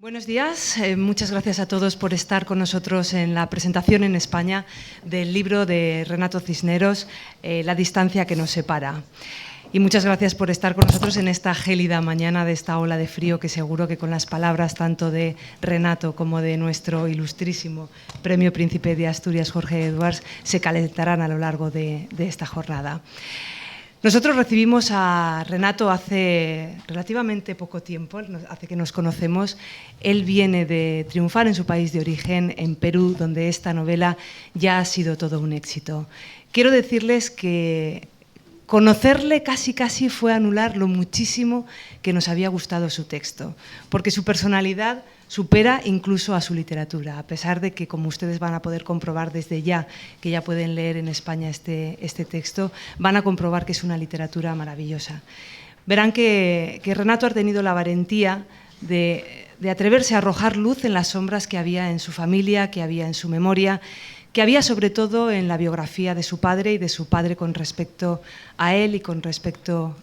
Buenos días, muchas gracias a todos por estar con nosotros en la presentación en España del libro de Renato Cisneros, La distancia que nos separa. Y muchas gracias por estar con nosotros en esta gélida mañana de esta ola de frío que seguro que con las palabras tanto de Renato como de nuestro ilustrísimo Premio Príncipe de Asturias, Jorge Edwards, se calentarán a lo largo de esta jornada. Nosotros recibimos a Renato hace relativamente poco tiempo, hace que nos conocemos. Él viene de triunfar en su país de origen, en Perú, donde esta novela ya ha sido todo un éxito. Quiero decirles que conocerle casi fue anular lo muchísimo que nos había gustado su texto, porque su personalidad supera incluso a su literatura, a pesar de que, como ustedes van a poder comprobar desde ya, que ya pueden leer en España este texto, van a comprobar que es una literatura maravillosa. Verán que Renato ha tenido la valentía de atreverse a arrojar luz en las sombras que había en su familia, que había en su memoria, que había sobre todo en la biografía de su padre y de su padre con respecto a él y con respecto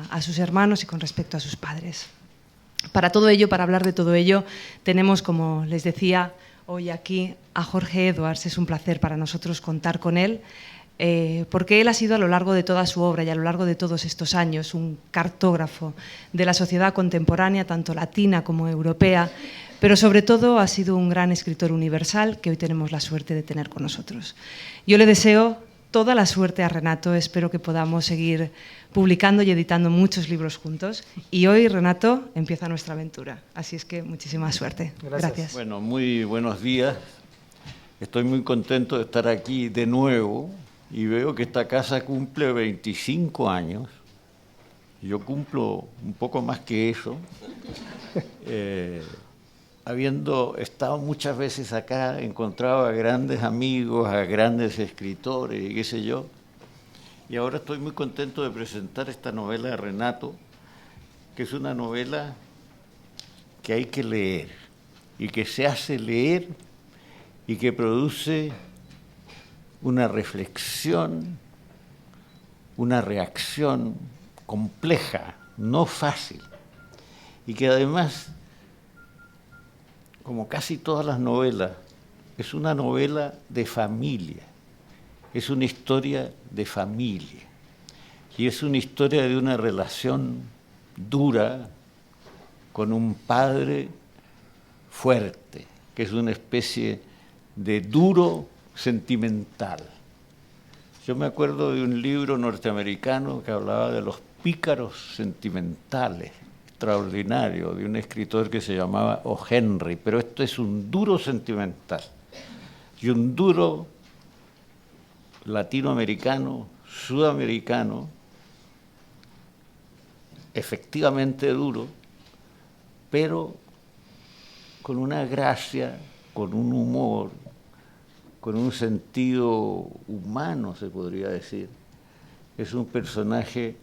a sus hermanos y con respecto a sus padres. Para todo ello, para hablar de todo ello, tenemos, como les decía, hoy aquí a Jorge Edwards. Es un placer para nosotros contar con él, porque él ha sido a lo largo de toda su obra y a lo largo de todos estos años un cartógrafo de la sociedad contemporánea, tanto latina como europea, pero sobre todo ha sido un gran escritor universal que hoy tenemos la suerte de tener con nosotros. Yo le deseo toda la suerte a Renato, espero que podamos seguir publicando y editando muchos libros juntos. Y hoy, Renato, empieza nuestra aventura. Así es que muchísima suerte. Gracias. Bueno, muy buenos días. Estoy muy contento de estar aquí de nuevo y veo que esta casa cumple 25 años. Yo cumplo un poco más que eso. Habiendo estado muchas veces acá, encontrado a grandes amigos, a grandes escritores y qué sé yo. Y ahora estoy muy contento de presentar esta novela de Renato, que es una novela que hay que leer y que se hace leer y que produce una reflexión, una reacción compleja, no fácil, y que además, como casi todas las novelas, es una novela de familia, es una historia de familia, y es una historia de una relación dura con un padre fuerte, que es una especie de duro sentimental. Yo me acuerdo de un libro norteamericano que hablaba de los pícaros sentimentales, extraordinario, de un escritor que se llamaba O. Henry, pero esto es un duro sentimental y un duro latinoamericano, sudamericano, efectivamente duro, pero con una gracia, con un humor, con un sentido humano, se podría decir. Es un personaje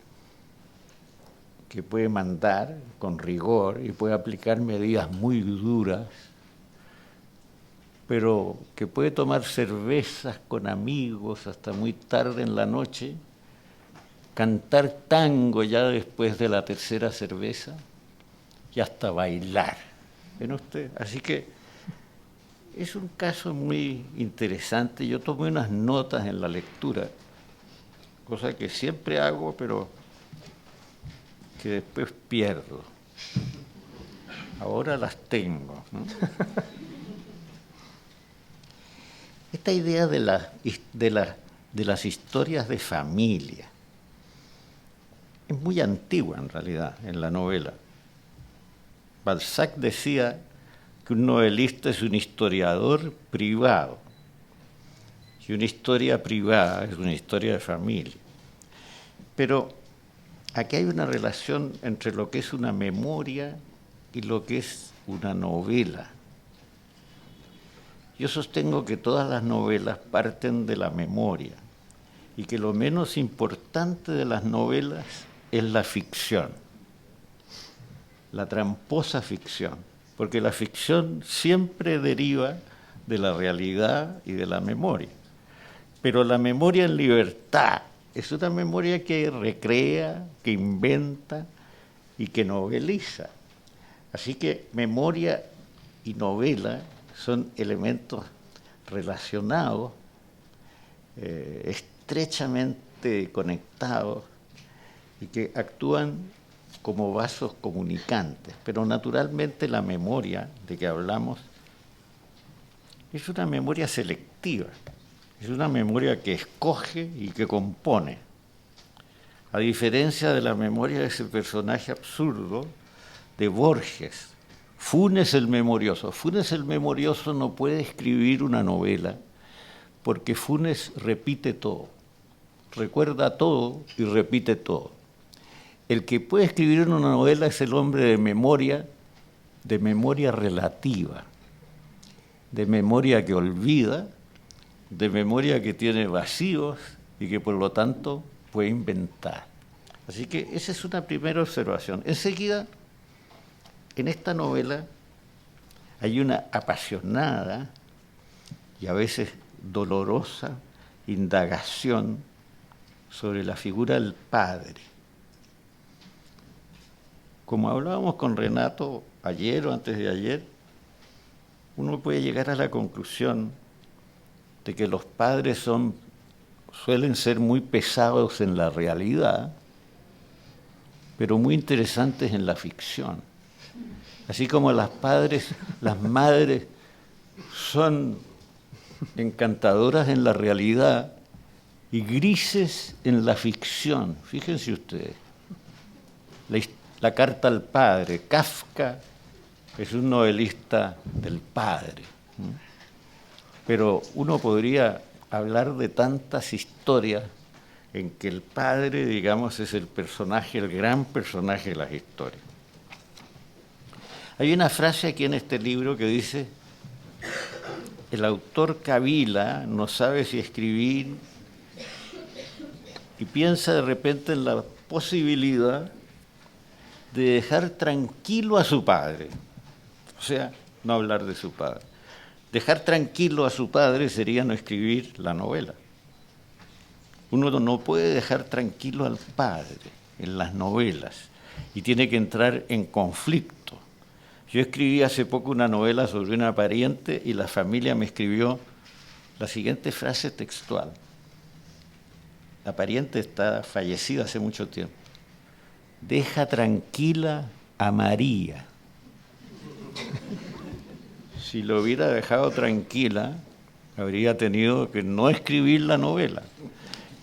que puede mandar con rigor y puede aplicar medidas muy duras, pero que puede tomar cervezas con amigos hasta muy tarde en la noche, cantar tango ya después de la tercera cerveza y hasta bailar. ¿Ven usted? Así que es un caso muy interesante. Yo tomé unas notas en la lectura, cosa que siempre hago, pero que después pierdo. Ahora las tengo, ¿no? Esta idea de las historias de familia es muy antigua en realidad en la novela. Balzac decía que un novelista es un historiador privado y una historia privada es una historia de familia. Pero aquí hay una relación entre lo que es una memoria y lo que es una novela. Yo sostengo que todas las novelas parten de la memoria y que lo menos importante de las novelas es la ficción, la tramposa ficción, porque la ficción siempre deriva de la realidad y de la memoria. Pero la memoria en libertad es una memoria que recrea, que inventa y que noveliza. Así que memoria y novela son elementos relacionados, estrechamente conectados y que actúan como vasos comunicantes. Pero naturalmente la memoria de que hablamos es una memoria selectiva, es una memoria que escoge y que compone. A diferencia de la memoria de ese personaje absurdo de Borges, Funes el Memorioso. Funes el Memorioso no puede escribir una novela porque Funes repite todo, recuerda todo y repite todo. El que puede escribir una novela es el hombre de memoria relativa, de memoria que olvida, de memoria que tiene vacíos y que por lo tanto puede inventar. Así que esa es una primera observación. Enseguida, en esta novela hay una apasionada y a veces dolorosa indagación sobre la figura del padre. Como hablábamos con Renato ayer o antes de ayer, uno puede llegar a la conclusión de que los padres suelen ser muy pesados en la realidad, pero muy interesantes en la ficción. Así como las madres son encantadoras en la realidad y grises en la ficción. Fíjense ustedes, la carta al padre. Kafka es un novelista del padre. Pero uno podría hablar de tantas historias en que el padre, digamos, es el personaje, el gran personaje de las historias. Hay una frase aquí en este libro que dice: el autor cavila, no sabe si escribir, y piensa de repente en la posibilidad de dejar tranquilo a su padre. O sea, no hablar de su padre. Dejar tranquilo a su padre sería no escribir la novela. Uno no puede dejar tranquilo al padre en las novelas y tiene que entrar en conflicto. Yo escribí hace poco una novela sobre una pariente y la familia me escribió la siguiente frase textual. La pariente está fallecida hace mucho tiempo. Deja tranquila a María. Si lo hubiera dejado tranquila, habría tenido que no escribir la novela.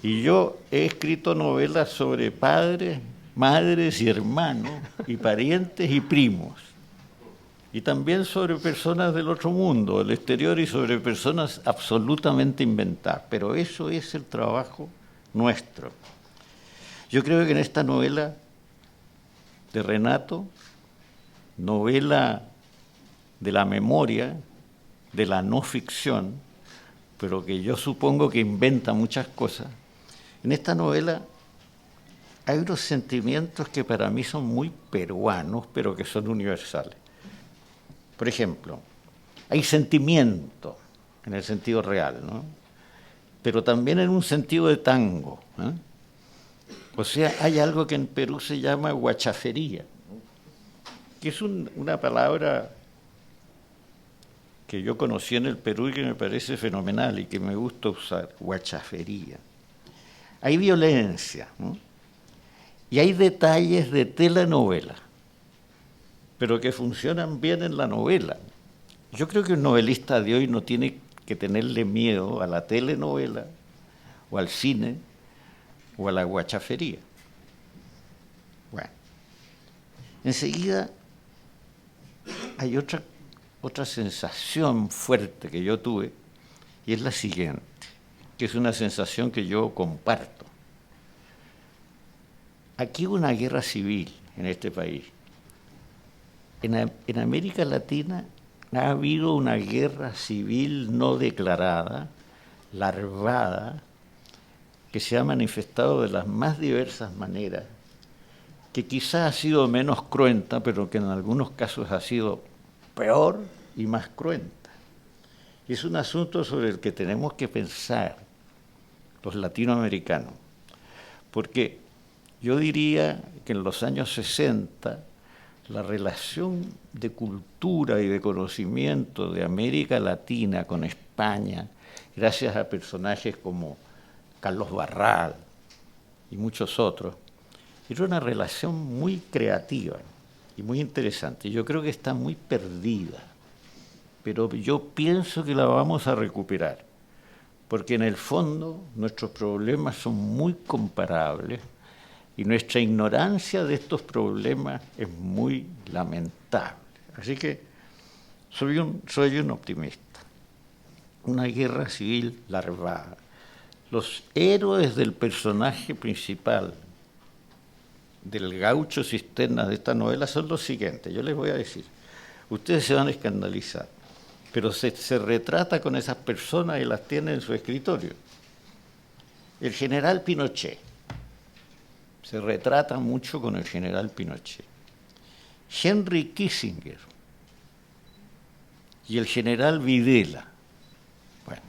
Y yo he escrito novelas sobre padres, madres y hermanos, y parientes y primos. Y también sobre personas del otro mundo, del exterior, y sobre personas absolutamente inventadas. Pero eso es el trabajo nuestro. Yo creo que en esta novela de Renato, novela de la memoria, de la no ficción, pero que yo supongo que inventa muchas cosas, en esta novela hay unos sentimientos que para mí son muy peruanos, pero que son universales. Por ejemplo, hay sentimiento en el sentido real, ¿no? Pero también en un sentido de tango, ¿eh? O sea, hay algo que en Perú se llama guachafería, que es una palabra que yo conocí en el Perú y que me parece fenomenal y que me gusta usar, guachafería. Hay violencia, ¿no? Y hay detalles de telenovela, pero que funcionan bien en la novela. Yo creo que un novelista de hoy no tiene que tenerle miedo a la telenovela o al cine o a la guachafería. Bueno, enseguida hay otra sensación fuerte que yo tuve, y es la siguiente, que es una sensación que yo comparto. Aquí hubo una guerra civil en este país. En América Latina ha habido una guerra civil no declarada, larvada, que se ha manifestado de las más diversas maneras, que quizás ha sido menos cruenta, pero que en algunos casos ha sido peor y más cruenta. Y es un asunto sobre el que tenemos que pensar los latinoamericanos, porque yo diría que en los años 60 la relación de cultura y de conocimiento de América Latina con España, gracias a personajes como Carlos Barral y muchos otros, era una relación muy creativa y muy interesante. Yo creo que está muy perdida, pero yo pienso que la vamos a recuperar, porque en el fondo nuestros problemas son muy comparables y nuestra ignorancia de estos problemas es muy lamentable. Así que soy un optimista. Una guerra civil larvada. Los héroes del personaje principal del gaucho Cisternas de esta novela son los siguientes. Yo les voy a decir, ustedes se van a escandalizar, pero se retrata con esas personas y las tiene en su escritorio. El general Pinochet. Se retrata mucho con el general Pinochet. Henry Kissinger y el general Videla. Bueno,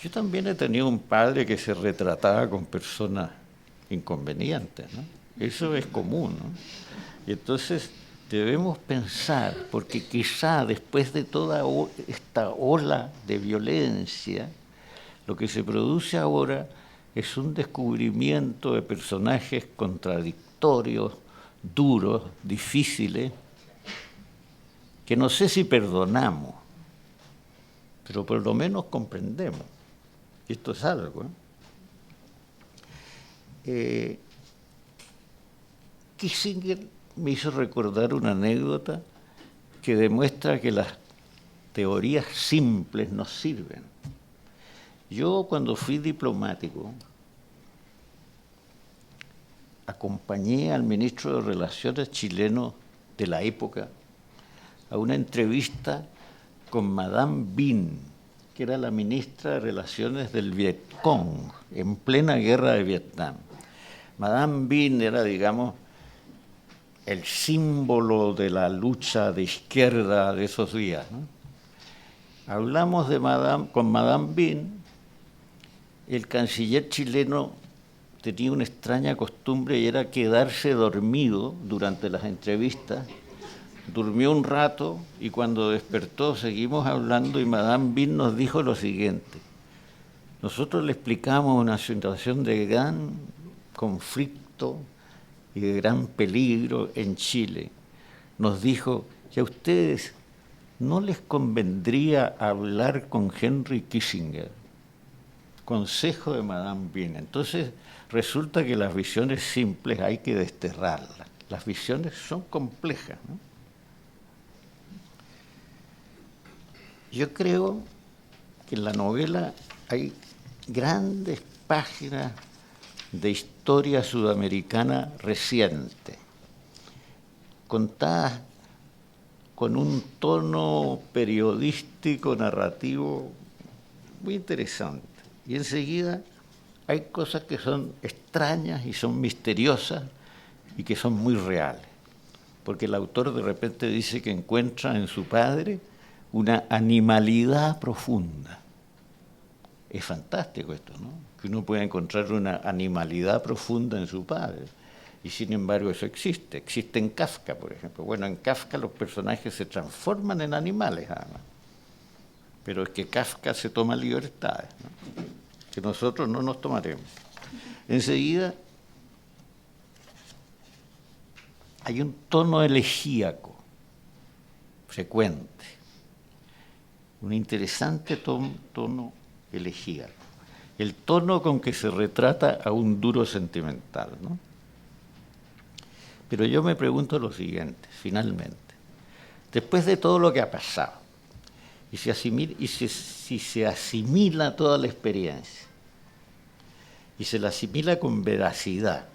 yo también he tenido un padre que se retrataba con personas inconvenientes, ¿no? Eso es común, ¿no? Y entonces debemos pensar, porque quizá después de toda esta ola de violencia, lo que se produce ahora es un descubrimiento de personajes contradictorios, duros, difíciles, que no sé si perdonamos, pero por lo menos comprendemos. Y esto es algo, Kissinger me hizo recordar una anécdota que demuestra que las teorías simples nos sirven. Yo, cuando fui diplomático, acompañé al ministro de Relaciones chileno de la época a una entrevista con Madame Binh, que era la ministra de Relaciones del Vietcong, en plena guerra de Vietnam. Madame Binh era, digamos, el símbolo de la lucha de izquierda de esos días, ¿no? Hablamos con Madame Binh. El canciller chileno tenía una extraña costumbre y era quedarse dormido durante las entrevistas. Durmió un rato y cuando despertó seguimos hablando y Madame Binh nos dijo lo siguiente. Nosotros le explicamos una situación de gran conflicto y de gran peligro en Chile. Nos dijo, ¿y a ustedes no les convendría hablar con Henry Kissinger? Consejo de Madame Binh. Entonces resulta que las visiones simples hay que desterrarlas. Las visiones son complejas, ¿no? Yo creo que en la novela hay grandes páginas de historia sudamericana reciente, contadas con un tono periodístico, narrativo muy interesante. Y enseguida hay cosas que son extrañas y son misteriosas y que son muy reales. Porque el autor de repente dice que encuentra en su padre una animalidad profunda. Es fantástico esto, ¿no? Que uno pueda encontrar una animalidad profunda en su padre. Y sin embargo eso existe. Existe en Kafka, por ejemplo. Bueno, en Kafka los personajes se transforman en animales, además. Pero es que Kafka se toma libertades, ¿no? Que nosotros no nos tomaremos. Enseguida hay un tono elegíaco frecuente, un interesante tono elegíaco, el tono con que se retrata a un duro sentimental, ¿no? Pero yo me pregunto lo siguiente, finalmente, después de todo lo que ha pasado, y si se asimila toda la experiencia, y se la asimila con veracidad,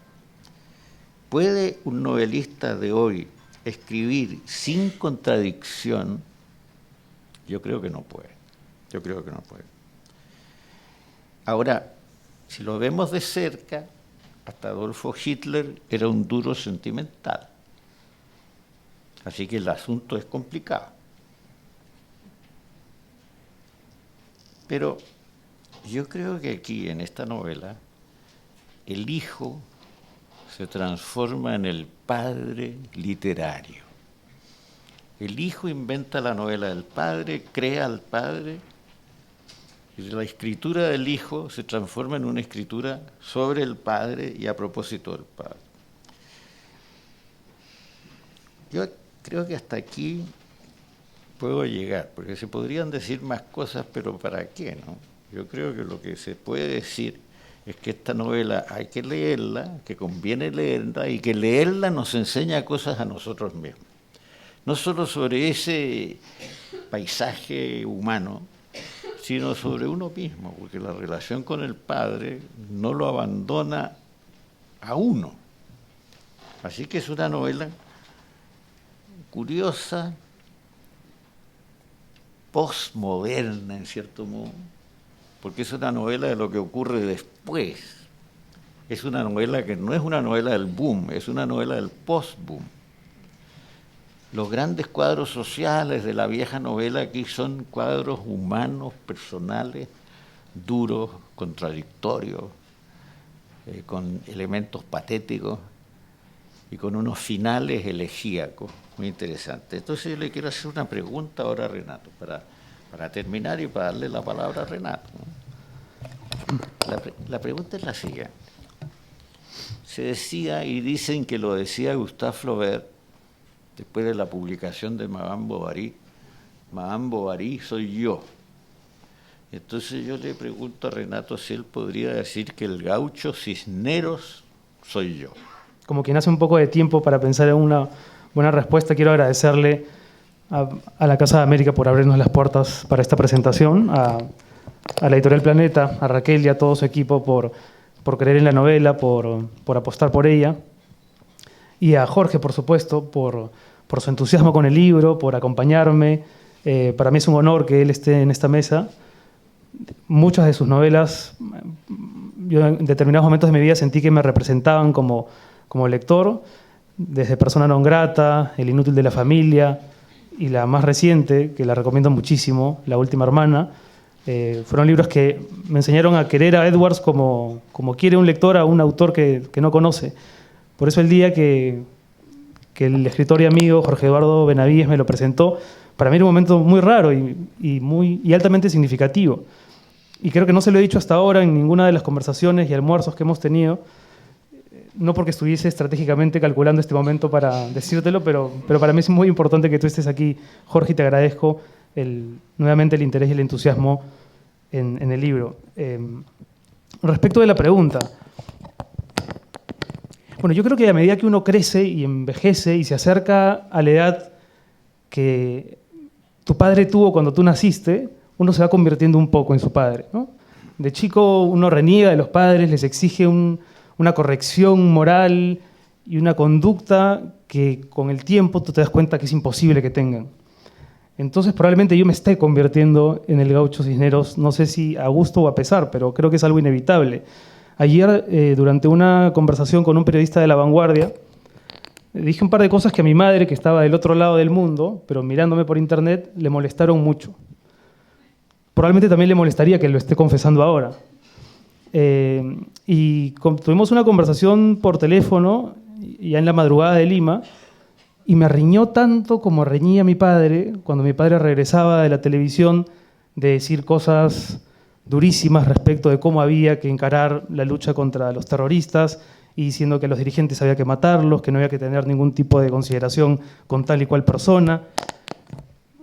¿puede un novelista de hoy escribir sin contradicción? Yo creo que no puede. Yo creo que no puede. Ahora, si lo vemos de cerca, hasta Adolfo Hitler era un duro sentimental. Así que el asunto es complicado. Pero yo creo que aquí, en esta novela, el hijo se transforma en el padre literario. El hijo inventa la novela del padre, crea al padre, y la escritura del hijo se transforma en una escritura sobre el padre y a propósito del padre. Yo creo que hasta aquí puedo llegar, porque se podrían decir más cosas, pero ¿para qué, no? Yo creo que lo que se puede decir es que esta novela hay que leerla, que conviene leerla, y que leerla nos enseña cosas a nosotros mismos. No solo sobre ese paisaje humano, sino sobre uno mismo, porque la relación con el padre no lo abandona a uno. Así que es una novela curiosa, postmoderna en cierto modo, porque es una novela de lo que ocurre después. Es una novela que no es una novela del boom, es una novela del post-boom. Los grandes cuadros sociales de la vieja novela aquí son cuadros humanos, personales, duros, contradictorios, con elementos patéticos y con unos finales elegíacos muy interesantes. Entonces yo le quiero hacer una pregunta ahora a Renato, para terminar y para darle la palabra a Renato, ¿no? La pregunta es la siguiente. Se decía, y dicen que lo decía Gustave Flaubert, después de la publicación de Madame Bovary soy yo. Entonces yo le pregunto a Renato si él podría decir que el gaucho Cisneros soy yo. Como quien hace un poco de tiempo para pensar en una buena respuesta, quiero agradecerle a la Casa de América por abrirnos las puertas para esta presentación, a la Editorial Planeta, a Raquel y a todo su equipo por creer en la novela, por apostar por ella, y a Jorge, por supuesto, por su entusiasmo con el libro, por acompañarme. Para mí es un honor que él esté en esta mesa. Muchas de sus novelas, yo en determinados momentos de mi vida sentí que me representaban como lector, desde Persona non grata, El inútil de la familia, y la más reciente, que la recomiendo muchísimo, La última hermana. Fueron libros que me enseñaron a querer a Edwards como quiere un lector a un autor que no conoce. Por eso el día que el escritor y amigo Jorge Eduardo Benavides me lo presentó, para mí era un momento muy raro y altamente significativo. Y creo que no se lo he dicho hasta ahora en ninguna de las conversaciones y almuerzos que hemos tenido, no porque estuviese estratégicamente calculando este momento para decírtelo, pero para mí es muy importante que tú estés aquí, Jorge, y te agradezco nuevamente el interés y el entusiasmo en el libro. Respecto de la pregunta, bueno, yo creo que a medida que uno crece y envejece y se acerca a la edad que tu padre tuvo cuando tú naciste, uno se va convirtiendo un poco en su padre, ¿no? De chico uno reniega de los padres, les exige una corrección moral y una conducta que con el tiempo tú te das cuenta que es imposible que tengan. Entonces probablemente yo me esté convirtiendo en el gaucho Cisneros, no sé si a gusto o a pesar, pero creo que es algo inevitable. Ayer, durante una conversación con un periodista de La Vanguardia, dije un par de cosas que a mi madre, que estaba del otro lado del mundo, pero mirándome por internet, le molestaron mucho. Probablemente también le molestaría que lo esté confesando ahora. Y tuvimos una conversación por teléfono, ya en la madrugada de Lima, y me riñó tanto como reñía mi padre, cuando mi padre regresaba de la televisión, de decir cosas durísimas respecto de cómo había que encarar la lucha contra los terroristas, y diciendo que a los dirigentes había que matarlos, que no había que tener ningún tipo de consideración con tal y cual persona,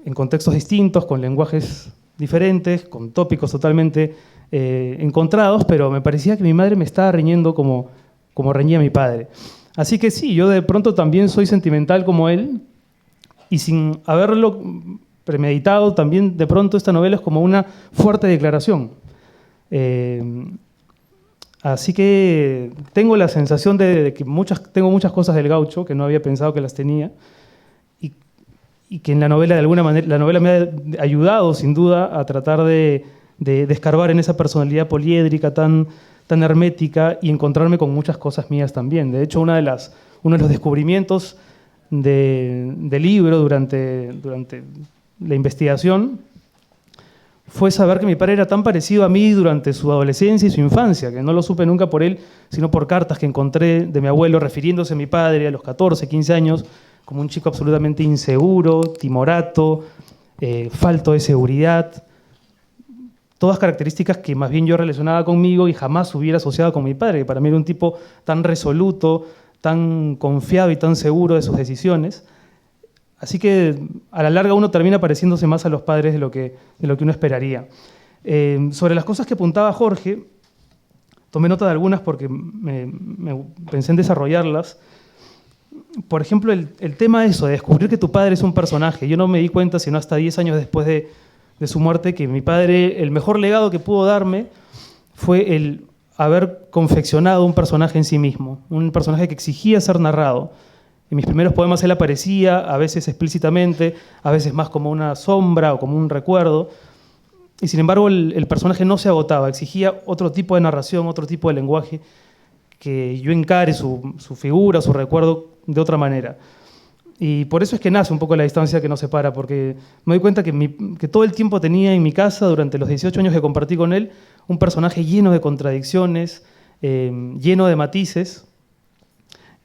en contextos distintos, con lenguajes diferentes, con tópicos totalmente encontrados, pero me parecía que mi madre me estaba riñendo como reñía mi padre. Así que sí, yo de pronto también soy sentimental como él, y sin haberlo premeditado, también de pronto esta novela es como una fuerte declaración. Así que tengo la sensación de que tengo muchas cosas del gaucho que no había pensado que las tenía, y que en la novela, de alguna manera, la novela me ha ayudado sin duda a tratar de escarbar en esa personalidad poliédrica tan hermética y encontrarme con muchas cosas mías también. De hecho, uno de los descubrimientos del libro durante la investigación fue saber que mi padre era tan parecido a mí durante su adolescencia y su infancia, que no lo supe nunca por él, sino por cartas que encontré de mi abuelo refiriéndose a mi padre a los 14, 15 años, como un chico absolutamente inseguro, timorato, falto de seguridad. Todas características que más bien yo relacionaba conmigo y jamás hubiera asociado con mi padre, que para mí era un tipo tan resoluto, tan confiado y tan seguro de sus decisiones. Así que a la larga uno termina pareciéndose más a los padres de lo que uno esperaría. Sobre las cosas que apuntaba Jorge, tomé nota de algunas porque me pensé en desarrollarlas. Por ejemplo, el tema de eso, de descubrir que tu padre es un personaje. Yo no me di cuenta sino hasta 10 años después de su muerte que mi padre, el mejor legado que pudo darme fue el haber confeccionado un personaje en sí mismo, un personaje que exigía ser narrado. En mis primeros poemas él aparecía, a veces explícitamente, a veces más como una sombra o como un recuerdo, y sin embargo el personaje no se agotaba, exigía otro tipo de narración, otro tipo de lenguaje, que yo encare su figura, su recuerdo de otra manera. Y por eso es que nace un poco la distancia que nos separa, porque me doy cuenta que todo el tiempo tenía en mi casa, durante los 18 años que compartí con él, un personaje lleno de contradicciones, lleno de matices.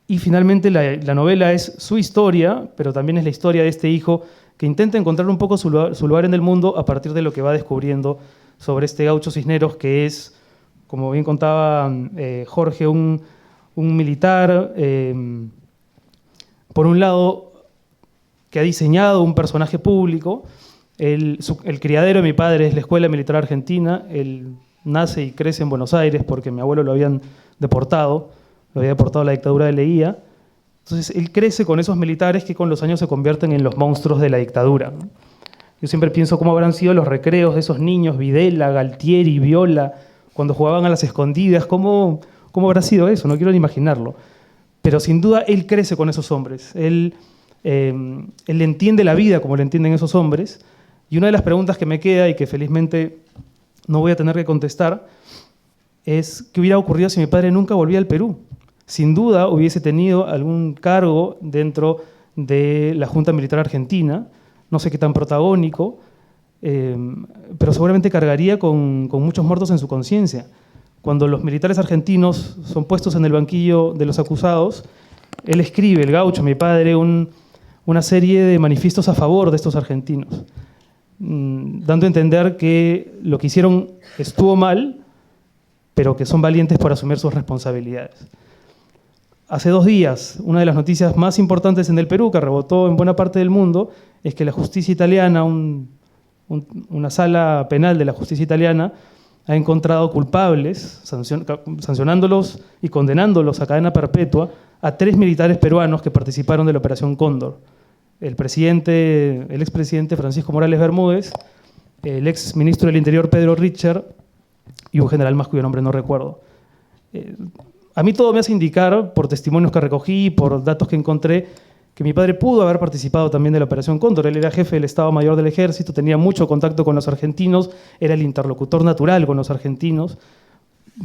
Y finalmente la novela es su historia, pero también es la historia de este hijo que intenta encontrar un poco su lugar en el mundo a partir de lo que va descubriendo sobre este Gaucho Cisneros, que es, como bien contaba Jorge, un militar, por un lado, que ha diseñado un personaje público. El criadero de mi padre es la Escuela Militar Argentina. Él nace y crece en Buenos Aires porque mi abuelo lo había deportado la dictadura de Leguía. Entonces él crece con esos militares que con los años se convierten en los monstruos de la dictadura. Yo siempre pienso cómo habrán sido los recreos de esos niños, Videla, Galtieri, Viola, cuando jugaban a las escondidas, cómo habrá sido eso, no quiero ni imaginarlo. Pero sin duda él crece con esos hombres, él entiende la vida como lo entienden esos hombres, y una de las preguntas que me queda y que felizmente no voy a tener que contestar es qué hubiera ocurrido si mi padre nunca volvía al Perú. Sin duda hubiese tenido algún cargo dentro de la Junta Militar Argentina, no sé qué tan protagónico, pero seguramente cargaría con muchos muertos en su conciencia. Cuando los militares argentinos son puestos en el banquillo de los acusados, él escribe, el Gaucho, mi padre, una serie de manifiestos a favor de estos argentinos, dando a entender que lo que hicieron estuvo mal, pero que son valientes por asumir sus responsabilidades. Hace 2 días, una de las noticias más importantes en el Perú, que rebotó en buena parte del mundo, es que la justicia italiana, una sala penal de la justicia italiana, ha encontrado culpables, sancionándolos y condenándolos a cadena perpetua a 3 militares peruanos que participaron de la Operación Cóndor. El expresidente Francisco Morales Bermúdez, el exministro del Interior Pedro Richer y un general más cuyo nombre no recuerdo. A mí todo me hace indicar, por testimonios que recogí, por datos que encontré, que mi padre pudo haber participado también de la Operación Cóndor. Él era jefe del Estado Mayor del Ejército, tenía mucho contacto con los argentinos, era el interlocutor natural con los argentinos.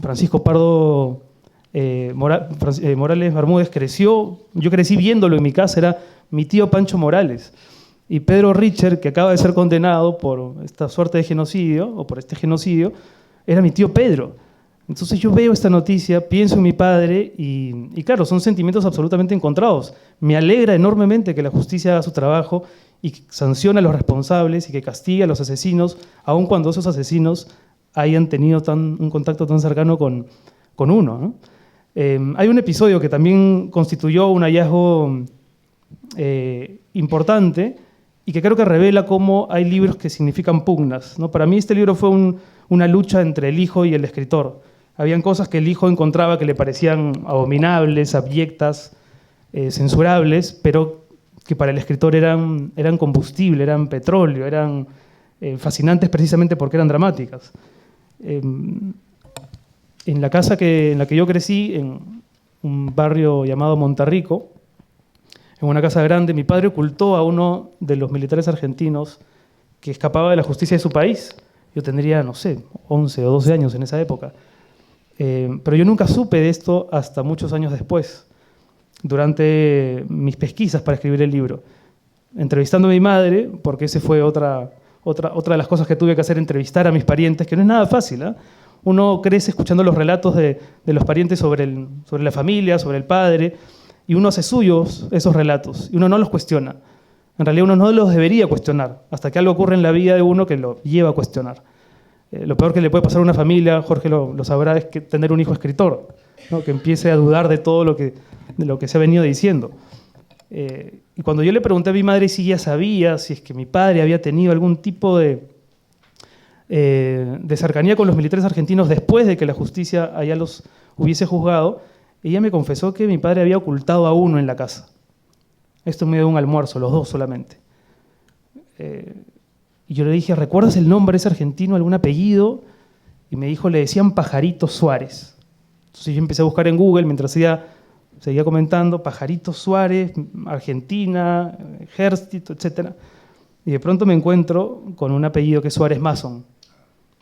Francisco Pardo Morales Bermúdez creció, yo crecí viéndolo en mi casa, era mi tío Pancho Morales. Y Pedro Richer, que acaba de ser condenado por esta suerte de genocidio, o por este genocidio, era mi tío Pedro. Entonces yo veo esta noticia, pienso en mi padre y claro, son sentimientos absolutamente encontrados. Me alegra enormemente que la justicia haga su trabajo y que sancione a los responsables y que castigue a los asesinos, aun cuando esos asesinos hayan tenido un contacto tan cercano con uno, ¿no? Hay un episodio que también constituyó un hallazgo importante y que creo que revela cómo hay libros que significan pugnas, ¿no? Para mí este libro fue una lucha entre el hijo y el escritor. Habían cosas que el hijo encontraba que le parecían abominables, abyectas, censurables, pero que para el escritor eran combustible, eran petróleo, eran fascinantes precisamente porque eran dramáticas. En la casa en la que yo crecí, en un barrio llamado Monterrico, en una casa grande, mi padre ocultó a uno de los militares argentinos que escapaba de la justicia de su país. Yo tendría, no sé, 11 o 12 años en esa época. Pero yo nunca supe de esto hasta muchos años después, durante mis pesquisas para escribir el libro. Entrevistando a mi madre, porque ese fue otro otra de las cosas que tuve que hacer, entrevistar a mis parientes, que no es nada fácil, ¿eh? Uno crece escuchando los relatos de los parientes sobre la familia, sobre el padre, y uno hace suyos esos relatos, y uno no los cuestiona. En realidad uno no los debería cuestionar, hasta que algo ocurre en la vida de uno que lo lleva a cuestionar. Lo peor que le puede pasar a una familia, Jorge lo sabrá, es que tener un hijo escritor, ¿no? Que empiece a dudar de todo lo que se ha venido diciendo. Y cuando yo le pregunté a mi madre si ella sabía, si es que mi padre había tenido algún tipo de cercanía con los militares argentinos después de que la justicia allá los hubiese juzgado, ella me confesó que mi padre había ocultado a uno en la casa. Esto en medio de un almuerzo, los dos solamente. Y yo le dije, ¿recuerdas el nombre de ese argentino, algún apellido? Y me dijo, le decían Pajarito Suárez. Entonces yo empecé a buscar en Google mientras ella seguía comentando, Pajarito Suárez, Argentina, ejército, etc. Y de pronto me encuentro con un apellido que es Suárez Mason.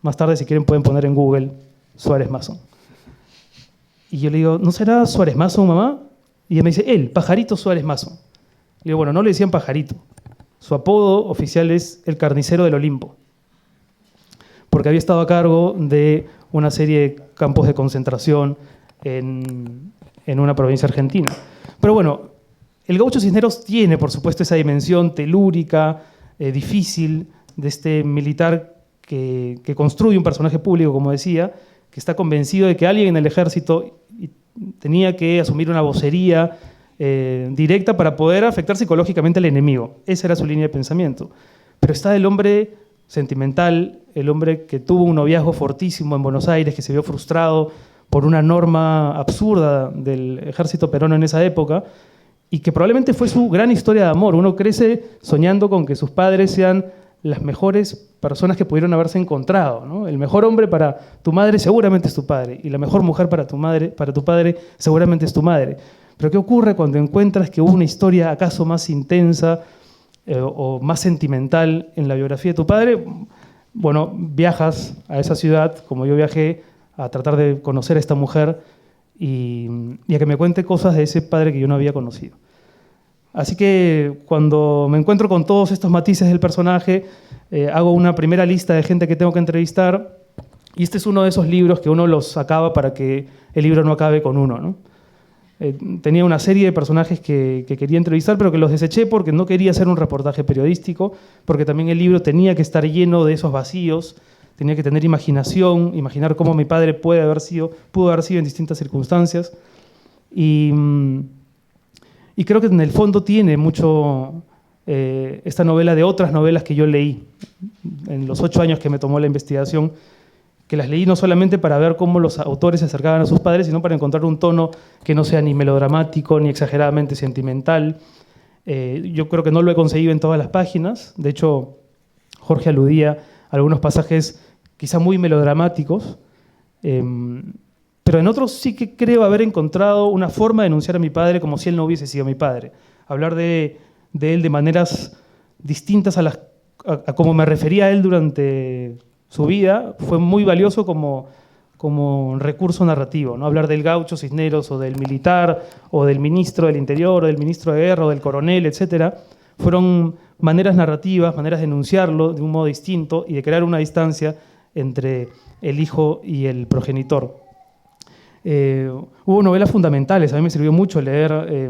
Más tarde, si quieren, pueden poner en Google Suárez Mason. Y yo le digo, ¿no será Suárez Mason, mamá? Y ella me dice, él, Pajarito Suárez Mason. Le digo, bueno, no le decían Pajarito. Su apodo oficial es el carnicero del Olimpo, porque había estado a cargo de una serie de campos de concentración en una provincia argentina. Pero bueno, el Gaucho Cisneros tiene, por supuesto, esa dimensión telúrica, difícil, de este militar que construye un personaje público, como decía, que está convencido de que alguien en el ejército tenía que asumir una vocería directa para poder afectar psicológicamente al enemigo. Esa era su línea de pensamiento. Pero está el hombre sentimental, el hombre que tuvo un noviazgo fortísimo en Buenos Aires, que se vio frustrado por una norma absurda del ejército peruano en esa época, y que probablemente fue su gran historia de amor. Uno crece soñando con que sus padres sean las mejores personas que pudieron haberse encontrado, ¿no? El mejor hombre para tu madre seguramente es tu padre, y la mejor mujer para tu padre seguramente es tu madre. Pero ¿qué ocurre cuando encuentras que hubo una historia acaso más intensa o más sentimental en la biografía de tu padre? Bueno, viajas a esa ciudad, como yo viajé, a tratar de conocer a esta mujer y a que me cuente cosas de ese padre que yo no había conocido. Así que cuando me encuentro con todos estos matices del personaje, hago una primera lista de gente que tengo que entrevistar, y este es uno de esos libros que uno los acaba para que el libro no acabe con uno, ¿no? Tenía una serie de personajes que quería entrevistar, pero que los deseché porque no quería hacer un reportaje periodístico, porque también el libro tenía que estar lleno de esos vacíos, tenía que tener imaginación, imaginar cómo mi padre pudo haber sido en distintas circunstancias. Y creo que en el fondo tiene mucho esta novela de otras novelas que yo leí en los 8 años que me tomó la investigación, que las leí no solamente para ver cómo los autores se acercaban a sus padres, sino para encontrar un tono que no sea ni melodramático ni exageradamente sentimental. Yo creo que no lo he conseguido en todas las páginas. De hecho, Jorge aludía a algunos pasajes quizá muy melodramáticos, pero en otros sí que creo haber encontrado una forma de enunciar a mi padre como si él no hubiese sido mi padre. Hablar de él de maneras distintas a como me refería a él durante su vida fue muy valioso como recurso narrativo, ¿no? Hablar del Gaucho Cisneros o del militar o del ministro del Interior o del ministro de Guerra o del coronel, etcétera, fueron maneras narrativas, maneras de enunciarlo de un modo distinto y de crear una distancia entre el hijo y el progenitor. Hubo novelas fundamentales, a mí me sirvió mucho leer,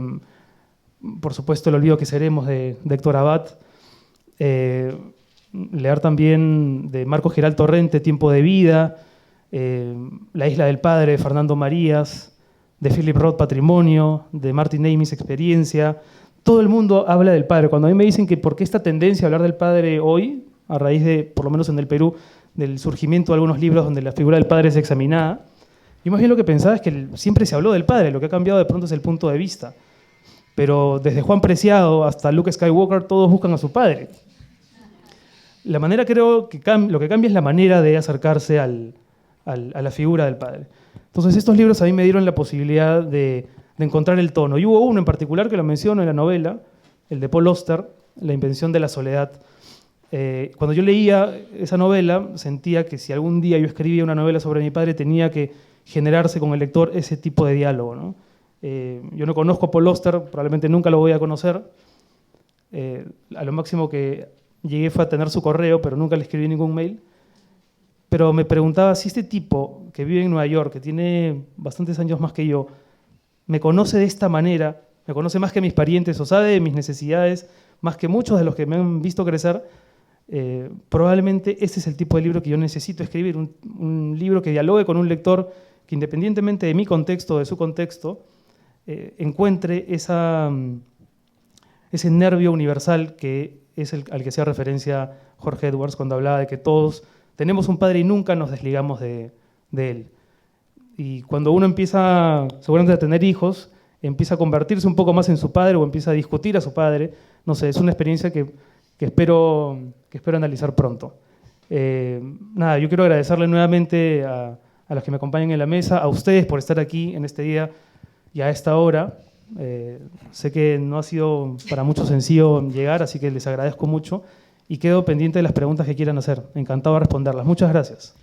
por supuesto, El olvido que seremos de Héctor Abad, leer también de Marco Giral Torrente, Tiempo de vida, La isla del padre de Fernando Marías, de Philip Roth, Patrimonio, de Martin Amis, Experiencia. Todo el mundo habla del padre. Cuando a mí me dicen que por qué esta tendencia a hablar del padre hoy, a raíz de, por lo menos en el Perú, del surgimiento de algunos libros donde la figura del padre es examinada, yo más bien lo que pensaba es que siempre se habló del padre, lo que ha cambiado de pronto es el punto de vista. Pero desde Juan Preciado hasta Luke Skywalker, todos buscan a su padre. La manera, creo que lo que cambia es la manera de acercarse a la figura del padre. Entonces estos libros a mí me dieron la posibilidad de encontrar el tono. Y hubo uno en particular que lo menciono en la novela, el de Paul Auster, La invención de la soledad. Cuando yo leía esa novela, sentía que si algún día yo escribía una novela sobre mi padre, tenía que generarse con el lector ese tipo de diálogo, ¿no? Yo no conozco a Paul Auster, probablemente nunca lo voy a conocer. A lo máximo que llegué fue a tener su correo, pero nunca le escribí ningún mail. Pero me preguntaba si este tipo que vive en Nueva York, que tiene bastantes años más que yo, me conoce de esta manera, me conoce más que mis parientes o sabe de mis necesidades, más que muchos de los que me han visto crecer, probablemente ese es el tipo de libro que yo necesito escribir, un libro que dialogue con un lector que independientemente de mi contexto o de su contexto, encuentre ese nervio universal que es al que hacía referencia Jorge Edwards cuando hablaba de que todos tenemos un padre y nunca nos desligamos de él. Y cuando uno empieza seguramente a tener hijos, empieza a convertirse un poco más en su padre o empieza a discutir a su padre, no sé, es una experiencia que espero analizar pronto. Nada, yo quiero agradecerle nuevamente a los que me acompañan en la mesa, a ustedes por estar aquí en este día y a esta hora. Sé que no ha sido para muchos sencillo llegar, así que les agradezco mucho y quedo pendiente de las preguntas que quieran hacer. Encantado de responderlas. Muchas gracias.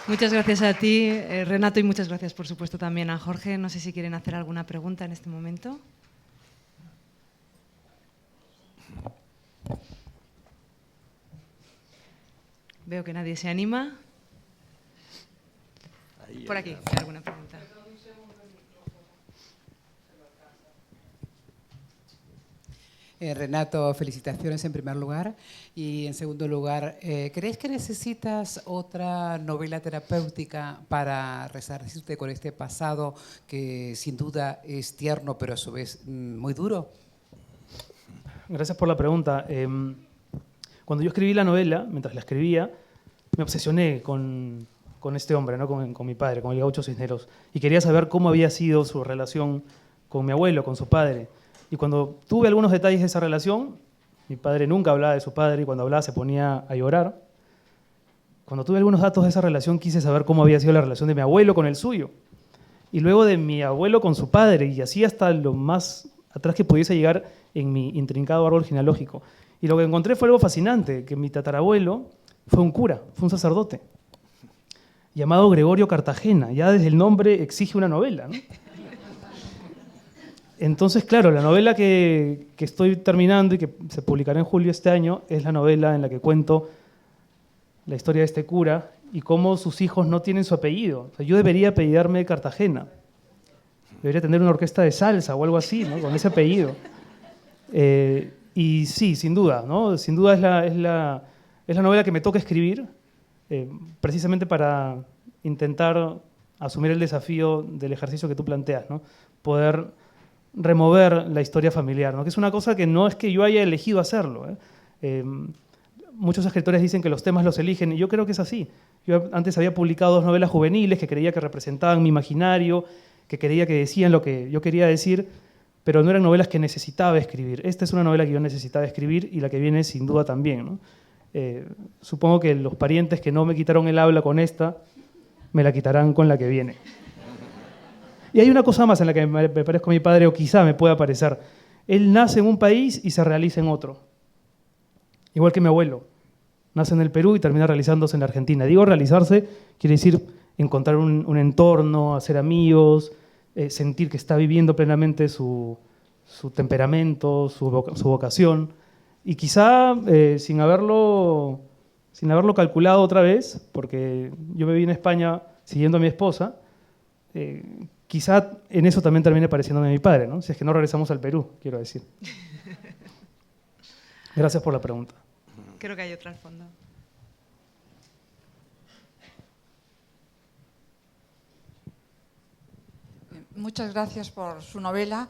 Muchas gracias a ti, Renato, y muchas gracias, por supuesto, también a Jorge. No sé si quieren hacer alguna pregunta en este momento. Veo que nadie se anima. Por aquí, ¿hay alguna pregunta? Renato, felicitaciones en primer lugar. Y en segundo lugar, ¿crees que necesitas otra novela terapéutica para resarcirte con este pasado que sin duda es tierno, pero a su vez muy duro? Gracias por la pregunta. Cuando yo escribí la novela, mientras la escribía, me obsesioné con este hombre, ¿no? con mi padre, con el Gaucho Cisneros. Y quería saber cómo había sido su relación con mi abuelo, con su padre. Y cuando tuve algunos detalles de esa relación, mi padre nunca hablaba de su padre y cuando hablaba se ponía a llorar. Cuando tuve algunos datos de esa relación quise saber cómo había sido la relación de mi abuelo con el suyo. Y luego de mi abuelo con su padre y así hasta lo más atrás que pudiese llegar en mi intrincado árbol genealógico. Y lo que encontré fue algo fascinante, que mi tatarabuelo fue un cura, fue un sacerdote, llamado Gregorio Cartagena. Ya desde el nombre exige una novela, ¿no? Entonces, claro, la novela que estoy terminando y que se publicará en julio este año es la novela en la que cuento la historia de este cura y cómo sus hijos no tienen su apellido. O sea, yo debería apellidarme Cartagena. Debería tener una orquesta de salsa o algo así, ¿no? Con ese apellido. Y sí, sin duda, ¿no? Sin duda es la novela que me toca escribir, precisamente para intentar asumir el desafío del ejercicio que tú planteas, ¿no? Poder remover la historia familiar, ¿no? Que es una cosa que no es que yo haya elegido hacerlo. Muchos escritores dicen que los temas los eligen y yo creo que es así. Yo antes había publicado 2 novelas juveniles que creía que representaban mi imaginario, que creía que decían lo que yo quería decir, pero no eran novelas que necesitaba escribir. Esta es una novela que yo necesitaba escribir y la que viene sin duda también, ¿no? Supongo que los parientes que no me quitaron el habla con esta, me la quitarán con la que viene. Y hay una cosa más en la que me parezco a mi padre, o quizá me pueda parecer. Él nace en un país y se realiza en otro. Igual que mi abuelo. Nace en el Perú y termina realizándose en la Argentina. Digo realizarse, quiere decir encontrar un entorno, hacer amigos, sentir que está viviendo plenamente su temperamento, su vocación. Y quizá sin haberlo calculado otra vez, porque yo me vine a España siguiendo a mi esposa, quizá en eso también termine pareciéndome a mi padre, ¿no? Si es que no regresamos al Perú, quiero decir. Gracias por la pregunta. Creo que hay otra al fondo. Muchas gracias por su novela.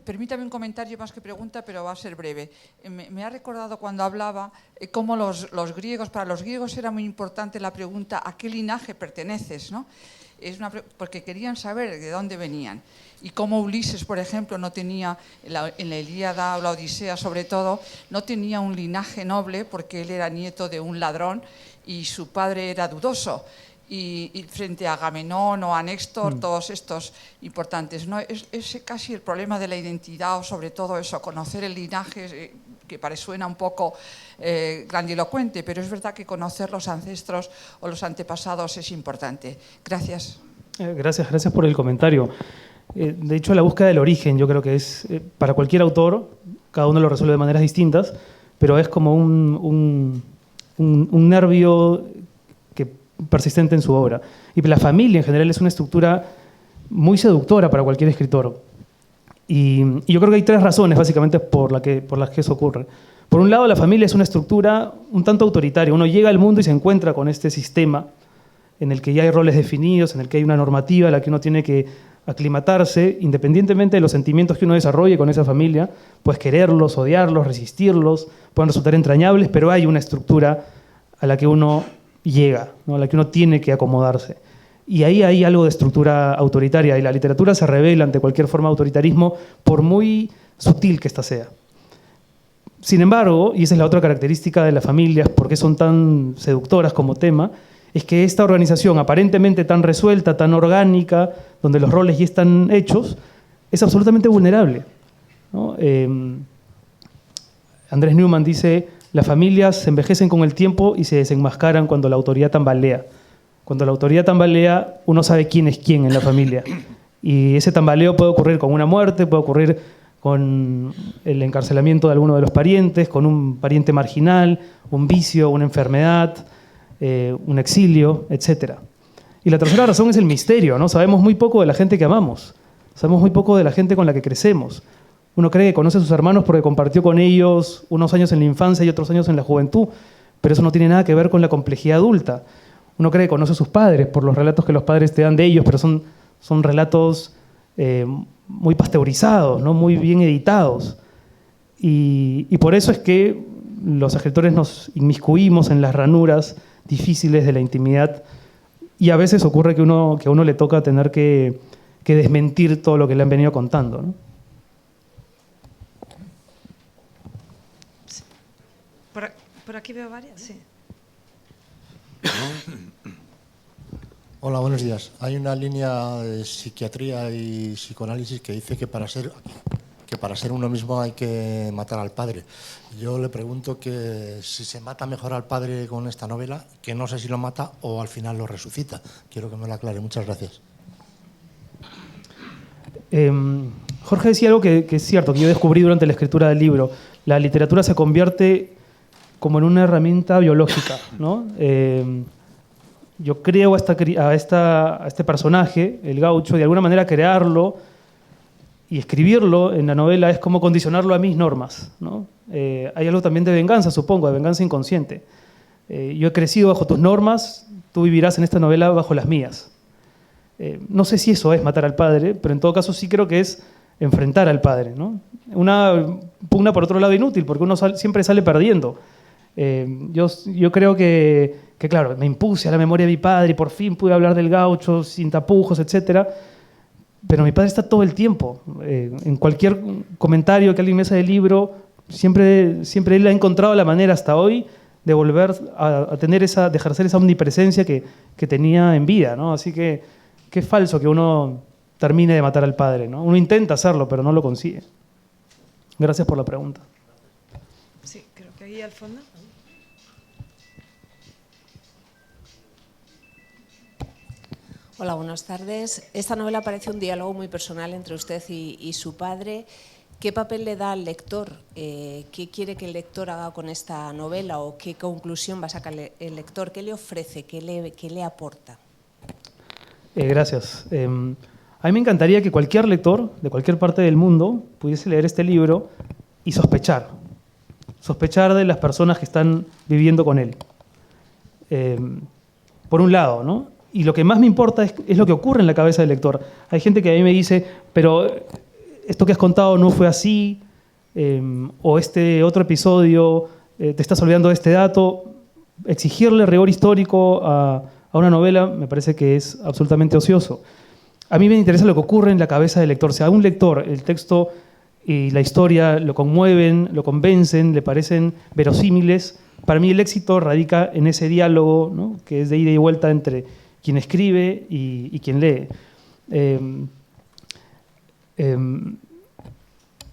Permítame un comentario más que pregunta, pero va a ser breve. Me ha recordado cuando hablaba cómo los griegos, para los griegos era muy importante la pregunta ¿a qué linaje perteneces?, ¿no? Porque querían saber de dónde venían. Y cómo Ulises, por ejemplo, no tenía, en la Ilíada o la Odisea sobre todo, no tenía un linaje noble porque él era nieto de un ladrón y su padre era dudoso. Y frente a Agamenón o a Néstor, todos estos importantes, ¿no? Es casi el problema de la identidad, o sobre todo eso, conocer el linaje, que suena un poco grandilocuente, pero es verdad que conocer los ancestros o los antepasados es importante. Gracias. Gracias por el comentario. De hecho, la búsqueda del origen yo creo que es, para cualquier autor, cada uno lo resuelve de maneras distintas, pero es como un nervio persistente en su obra. Y la familia en general es una estructura muy seductora para cualquier escritor. Y yo creo que hay 3 razones básicamente por las que eso ocurre. Por un lado, la familia es una estructura un tanto autoritaria. Uno llega al mundo y se encuentra con este sistema en el que ya hay roles definidos, en el que hay una normativa a la que uno tiene que aclimatarse, independientemente de los sentimientos que uno desarrolle con esa familia. Puedes quererlos, odiarlos, resistirlos, pueden resultar entrañables, pero hay una estructura a la que uno llega, ¿no? A la que uno tiene que acomodarse. Y ahí hay algo de estructura autoritaria, y la literatura se revela ante cualquier forma de autoritarismo, por muy sutil que ésta sea. Sin embargo, y esa es la otra característica de las familias, por qué son tan seductoras como tema, es que esta organización aparentemente tan resuelta, tan orgánica, donde los roles ya están hechos, es absolutamente vulnerable, ¿no? Andrés Newman dice: las familias se envejecen con el tiempo y se desenmascaran cuando la autoridad tambalea. Cuando la autoridad tambalea, uno sabe quién es quién en la familia. Y ese tambaleo puede ocurrir con una muerte, puede ocurrir con el encarcelamiento de alguno de los parientes, con un pariente marginal, un vicio, una enfermedad, un exilio, etc. Y la tercera razón es el misterio, ¿no? Sabemos muy poco de la gente que amamos, sabemos muy poco de la gente con la que crecemos. Uno cree que conoce a sus hermanos porque compartió con ellos unos años en la infancia y otros años en la juventud, pero eso no tiene nada que ver con la complejidad adulta. Uno cree que conoce a sus padres por los relatos que los padres te dan de ellos, pero son relatos muy pasteurizados, ¿no? Muy bien editados. Y por eso es que los escritores nos inmiscuimos en las ranuras difíciles de la intimidad, y a veces ocurre que a uno le toca tener que desmentir todo lo que le han venido contando, ¿no? Por aquí veo varias, sí. Hola, buenos días. Hay una línea de psiquiatría y psicoanálisis que dice que para ser uno mismo hay que matar al padre. Yo le pregunto que si se mata mejor al padre con esta novela, que no sé si lo mata o al final lo resucita. Quiero que me lo aclare. Muchas gracias. Jorge decía algo que es cierto, que yo descubrí durante la escritura del libro. La literatura se convierte como en una herramienta biológica, ¿no? Yo creo a este personaje, el gaucho, de alguna manera crearlo y escribirlo en la novela es como condicionarlo a mis normas, ¿no? Hay algo también de venganza, supongo, de venganza inconsciente. Yo he crecido bajo tus normas, tú vivirás en esta novela bajo las mías. No sé si eso es matar al padre, pero en todo caso sí creo que es enfrentar al padre, ¿no? Una pugna por otro lado inútil, porque uno siempre sale perdiendo. Yo creo que, claro, me impuse a la memoria de mi padre y por fin pude hablar del gaucho sin tapujos, etc. Pero mi padre está todo el tiempo. En cualquier comentario que alguien me hace del libro, siempre él ha encontrado la manera hasta hoy de volver a tener de ejercer esa omnipresencia que tenía en vida, ¿no? Así que es falso que uno termine de matar al padre, ¿no? Uno intenta hacerlo, pero no lo consigue. Gracias por la pregunta. Sí, creo que ahí al fondo. Hola, buenas tardes. Esta novela parece un diálogo muy personal entre usted y su padre. ¿Qué papel le da al lector? ¿Qué quiere que el lector haga con esta novela o qué conclusión va a sacar el lector? ¿Qué le ofrece? ¿Qué le aporta? Gracias. A mí me encantaría que cualquier lector de cualquier parte del mundo pudiese leer este libro y sospechar de las personas que están viviendo con él. Por un lado, ¿no? Y lo que más me importa es lo que ocurre en la cabeza del lector. Hay gente que a mí me dice, pero esto que has contado no fue así, o este otro episodio, te estás olvidando de este dato. Exigirle rigor histórico a una novela me parece que es absolutamente ocioso. A mí me interesa lo que ocurre en la cabeza del lector. Si a un lector el texto y la historia lo conmueven, lo convencen, le parecen verosímiles, para mí el éxito radica en ese diálogo, ¿no? Que es de ida y vuelta entre quien escribe y quien lee.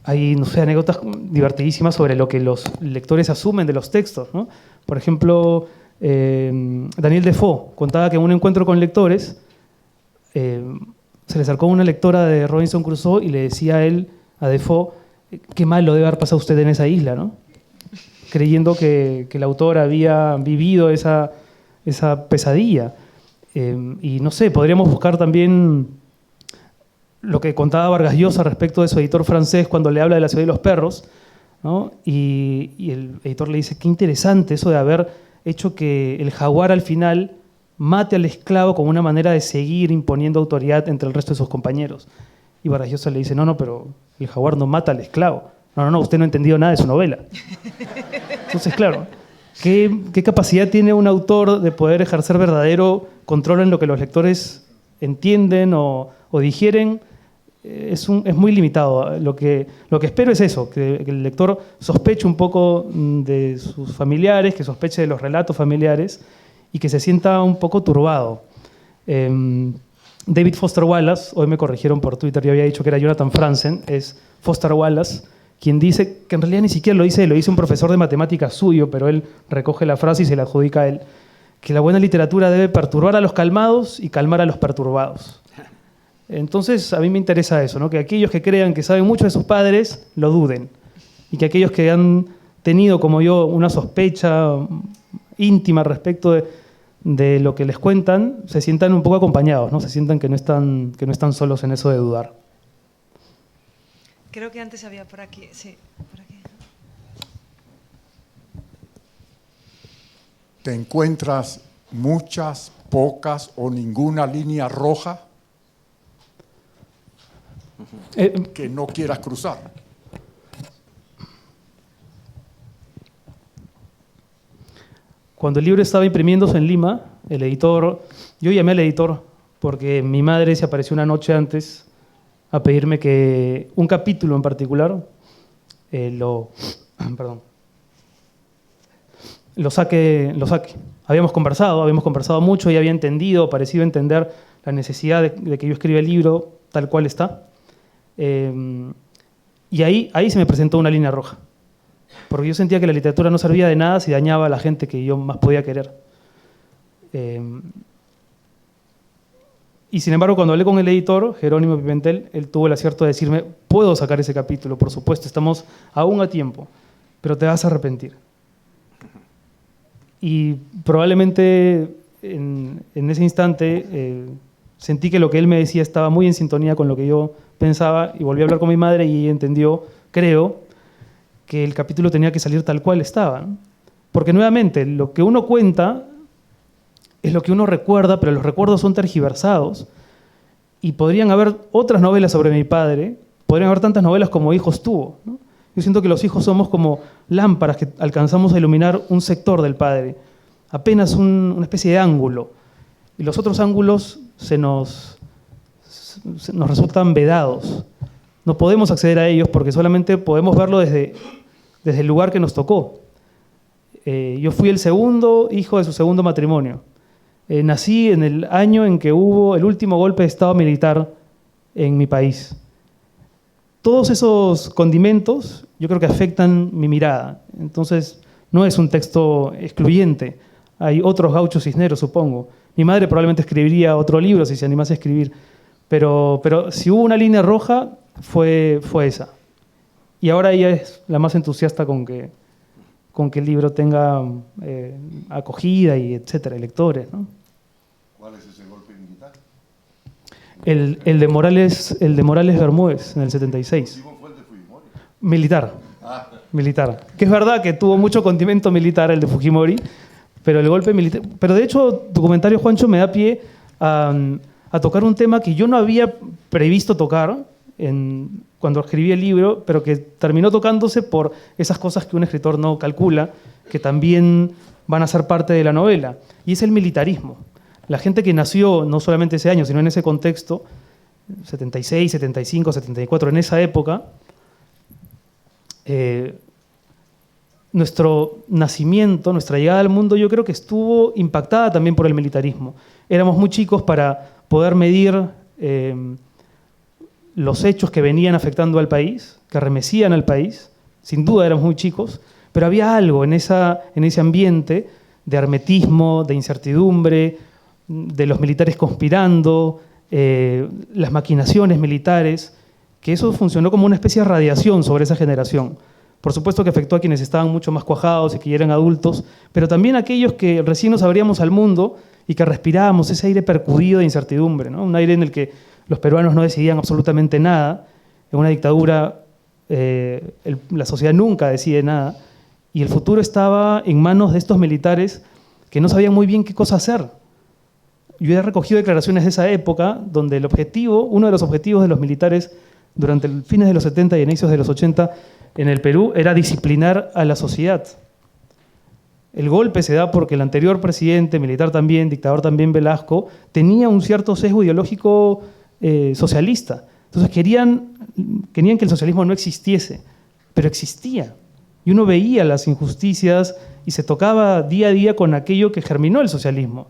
Hay, no sé, anécdotas divertidísimas sobre lo que los lectores asumen de los textos, ¿no? Por ejemplo, Daniel Defoe contaba que en un encuentro con lectores se le acercó una lectora de Robinson Crusoe y le decía a él, a Defoe, qué mal lo debe haber pasado usted en esa isla, ¿no? Creyendo que el autor había vivido esa pesadilla. Y no sé, podríamos buscar también lo que contaba Vargas Llosa respecto de su editor francés cuando le habla de La ciudad de los perros, ¿no? Y el editor le dice, qué interesante eso de haber hecho que el jaguar al final mate al esclavo como una manera de seguir imponiendo autoridad entre el resto de sus compañeros. Y Vargas Llosa le dice, no, pero el jaguar no mata al esclavo. No, usted no ha entendido nada de su novela. Entonces, claro, ¿qué capacidad tiene un autor de poder ejercer verdadero control en lo que los lectores entienden o digieren? Es muy limitado. Lo que espero es eso, que el lector sospeche un poco de sus familiares, que sospeche de los relatos familiares y que se sienta un poco turbado. David Foster Wallace, hoy me corrigieron por Twitter, yo había dicho que era Jonathan Franzen, es Foster Wallace, quien dice, que en realidad ni siquiera lo dice un profesor de matemáticas suyo, pero él recoge la frase y se la adjudica a él, que la buena literatura debe perturbar a los calmados y calmar a los perturbados. Entonces, a mí me interesa eso, ¿no? Que aquellos que crean que saben mucho de sus padres, lo duden. Y que aquellos que han tenido, como yo, una sospecha íntima respecto de lo que les cuentan, se sientan un poco acompañados, ¿no? Se sientan que no están solos en eso de dudar. Creo que antes había por aquí, sí, por aquí. ¿Te encuentras muchas, pocas o ninguna línea roja que no quieras cruzar? Cuando el libro estaba imprimiéndose en Lima, yo llamé al editor porque mi madre se apareció una noche antes a pedirme que un capítulo en particular lo saque. Habíamos conversado mucho y había entendido, parecido entender la necesidad de que yo escriba el libro tal cual está. Y ahí se me presentó una línea roja, porque yo sentía que la literatura no servía de nada si dañaba a la gente que yo más podía querer. Y sin embargo, cuando hablé con el editor, Jerónimo Pimentel, él tuvo el acierto de decirme, puedo sacar ese capítulo, por supuesto, estamos aún a tiempo, pero te vas a arrepentir. Y probablemente en ese instante sentí que lo que él me decía estaba muy en sintonía con lo que yo pensaba y volví a hablar con mi madre y entendió, creo, que el capítulo tenía que salir tal cual estaba, ¿no? Porque nuevamente, lo que uno cuenta es lo que uno recuerda, pero los recuerdos son tergiversados y podrían haber otras novelas sobre mi padre, podrían haber tantas novelas como hijos tuvo, ¿no? Yo siento que los hijos somos como lámparas que alcanzamos a iluminar un sector del padre, apenas una especie de ángulo, y los otros ángulos nos resultan vedados. No podemos acceder a ellos porque solamente podemos verlo desde el lugar que nos tocó. Yo fui el segundo hijo de su segundo matrimonio. Nací en el año en que hubo el último golpe de Estado militar en mi país. Todos esos condimentos yo creo que afectan mi mirada. Entonces, no es un texto excluyente. Hay otros Gauchos Cisneros, supongo. Mi madre probablemente escribiría otro libro si se animase a escribir. Pero si hubo una línea roja, fue esa. Y ahora ella es la más entusiasta con que el libro tenga acogida y etcétera, lectores, ¿no? ¿Cuál es ese golpe militar? El de Morales Bermúdez en el 76. ¿El último fue el de Fujimori? Militar. Que es verdad que tuvo mucho condimento militar el de Fujimori, pero el golpe militar. Pero de hecho, tu comentario, Juancho, me da pie a tocar un tema que yo no había previsto tocar cuando escribí el libro, pero que terminó tocándose por esas cosas que un escritor no calcula, que también van a ser parte de la novela, y es el militarismo. La gente que nació no solamente ese año, sino en ese contexto, 76, 75, 74, en esa época, nuestro nacimiento, nuestra llegada al mundo, yo creo que estuvo impactada también por el militarismo. Éramos muy chicos para poder medir los hechos que venían afectando al país, que arremecían al país. Sin duda éramos muy chicos, pero había algo en ese ambiente de hermetismo, de incertidumbre, de los militares conspirando, las maquinaciones militares, que eso funcionó como una especie de radiación sobre esa generación. Por supuesto que afectó a quienes estaban mucho más cuajados y que ya eran adultos, pero también a aquellos que recién nos abríamos al mundo y que respirábamos ese aire percudido de incertidumbre, ¿no? Un aire en el que los peruanos no decidían absolutamente nada. En una dictadura la sociedad nunca decide nada y el futuro estaba en manos de estos militares que no sabían muy bien qué cosa hacer. Yo he recogido declaraciones de esa época donde uno de los objetivos de los militares durante el fines de los 70 y inicios de los 80 en el Perú era disciplinar a la sociedad. El golpe se da porque el anterior presidente, militar también, dictador también, Velasco, tenía un cierto sesgo ideológico socialista. Entonces querían que el socialismo no existiese, pero existía. Y uno veía las injusticias y se tocaba día a día con aquello que germinó el socialismo.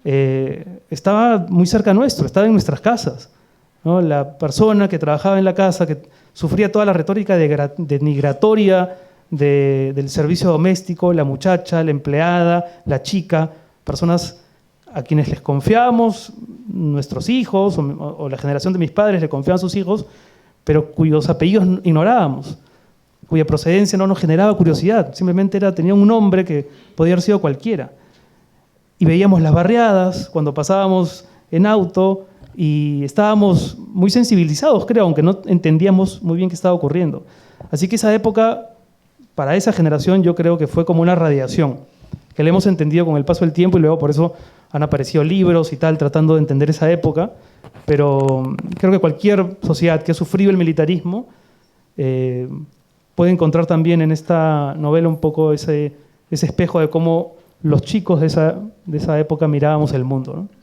Estaba muy cerca nuestro, estaba en nuestras casas, ¿no? La persona que trabajaba en la casa, que sufría toda la retórica denigratoria del servicio doméstico, la muchacha, la empleada, la chica, personas a quienes les confiábamos, nuestros hijos o la generación de mis padres le confiaban a sus hijos, pero cuyos apellidos ignorábamos, cuya procedencia no nos generaba curiosidad, simplemente tenía un nombre que podía haber sido cualquiera. Y veíamos las barriadas cuando pasábamos en auto y estábamos muy sensibilizados, creo, aunque no entendíamos muy bien qué estaba ocurriendo. Así que esa época, para esa generación, yo creo que fue como una radiación, que la hemos entendido con el paso del tiempo y luego por eso han aparecido libros y tal, tratando de entender esa época, pero creo que cualquier sociedad que ha sufrido el militarismo puede encontrar también en esta novela un poco ese espejo de cómo los chicos de esa época mirábamos el mundo, ¿no?